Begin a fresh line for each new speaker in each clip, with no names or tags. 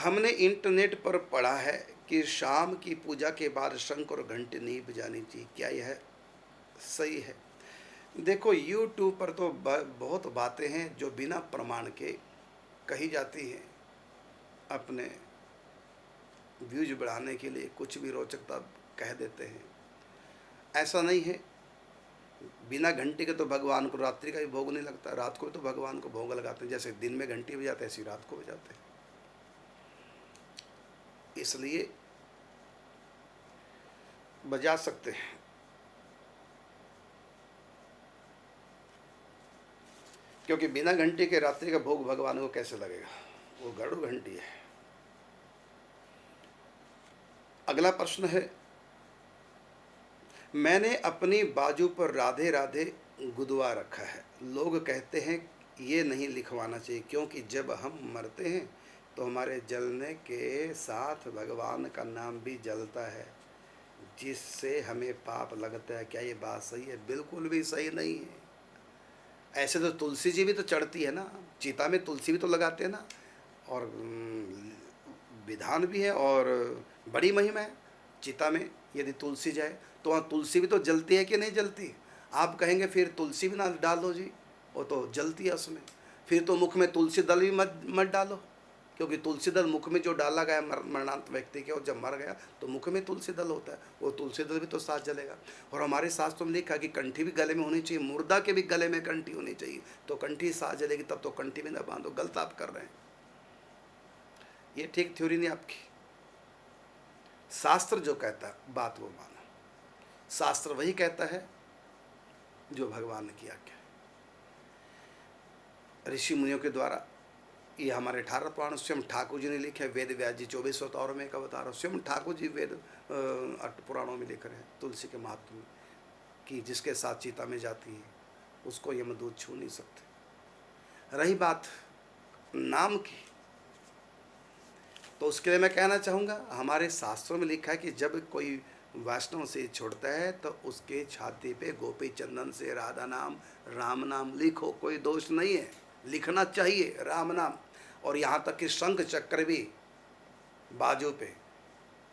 हमने इंटरनेट पर पढ़ा है कि शाम की पूजा के बाद शंख और घंटी नहीं बजानी चाहिए, क्या यह सही है? देखो, यूट्यूब पर तो बहुत बातें हैं जो बिना प्रमाण के कही जाती हैं, अपने व्यूज बढ़ाने के लिए कुछ भी रोचकता कह देते हैं। ऐसा नहीं है। बिना घंटी के तो भगवान को रात्रि का भी भोग नहीं लगता, रात को भी तो भगवान को भोग लगाते हैं। जैसे दिन में घंटी बजाते हैं, ऐसी रात को बजाते हैं। इसलिए बजा सकते हैं। क्योंकि बिना घंटी के रात्रि का भोग भगवान को कैसे लगेगा? वो गरुड़ घंटी है। अगला प्रश्न है, मैंने अपनी बाजू पर राधे राधे गुदवा रखा है। लोग कहते हैं ये नहीं लिखवाना चाहिए क्योंकि जब हम मरते हैं तो हमारे जलने के साथ भगवान का नाम भी जलता है, जिससे हमें पाप लगता है। क्या ये बात सही है? बिल्कुल भी सही नहीं है। ऐसे तो तुलसी जी भी तो चढ़ती है ना, चिता में तुलसी भी तो लगाते हैं ना, और विधान भी है और बड़ी महिमा है। चिता में यदि तुलसी जाए तो वहाँ तुलसी भी तो जलती है कि नहीं जलती? आप कहेंगे फिर तुलसी भी ना डाल दो जी, वो तो जलती है उसमें। फिर तो मुख में तुलसी दल भी मत डालो, क्योंकि तुलसी दल मुख में जो डाला गया मरणांत व्यक्ति के, और जब मर गया तो मुख में तुलसी दल होता है, वो तुलसी दल भी तो साथ जलेगा। और हमारे शास्त्रों में लिखा कि कंठी भी गले में होनी चाहिए, मुर्दा के भी गले में कंठी होनी चाहिए, तो कंठी साथ जलेगी। तब तो कंठी में ना बांधो, गलत आप कर रहे हैं। ये ठीक थ्योरी नहीं आपकी। शास्त्र जो कहता है बात वो मानो। शास्त्र वही कहता है जो भगवान ने किया। क्या ऋषि मुनियों के द्वारा ये हमारे 18 पुराण स्वयं ठाकुर जी ने लिखे। वेद व्यास जी 24 अवतारों में एक अवतार, स्वयं ठाकुर जी वेद 8 पुराणों में लिख रहे हैं तुलसी के महात्म में, कि जिसके साथ चिता में जाती है उसको यमदूत छू नहीं सकते। रही बात नाम की, तो उसके लिए मैं कहना चाहूँगा, हमारे शास्त्रों में लिखा है कि जब कोई वैष्णव से छोड़ता है तो उसके छाती पे गोपी चंदन से राधा नाम राम नाम लिखो। कोई दोष नहीं है, लिखना चाहिए राम नाम। और यहाँ तक कि शंख चक्र भी बाजू पे,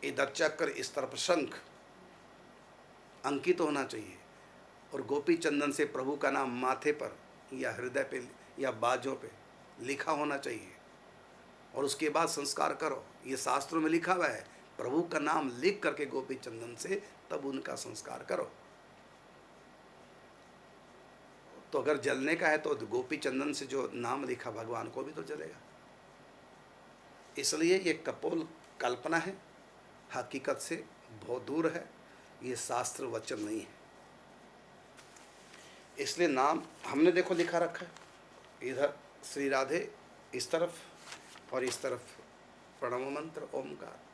इधर चक्र इस तरफ शंख अंकित होना चाहिए। और गोपी चंदन से प्रभु का नाम माथे पर या हृदय पे या बाजू पे लिखा होना चाहिए। और उसके बाद संस्कार करो। ये शास्त्रों में लिखा हुआ है, प्रभु का नाम लिख करके गोपी चंदन से तब उनका संस्कार करो। तो अगर जलने का है तो गोपी चंदन से जो नाम लिखा भगवान को भी तो जलेगा। इसलिए ये कपोल कल्पना है, हकीकत से बहुत दूर है, ये शास्त्र वचन नहीं है। इसलिए नाम हमने देखो लिखा रखा है, इधर श्री राधे इस तरफ और इस तरफ प्रणव मंत्र ओमकार।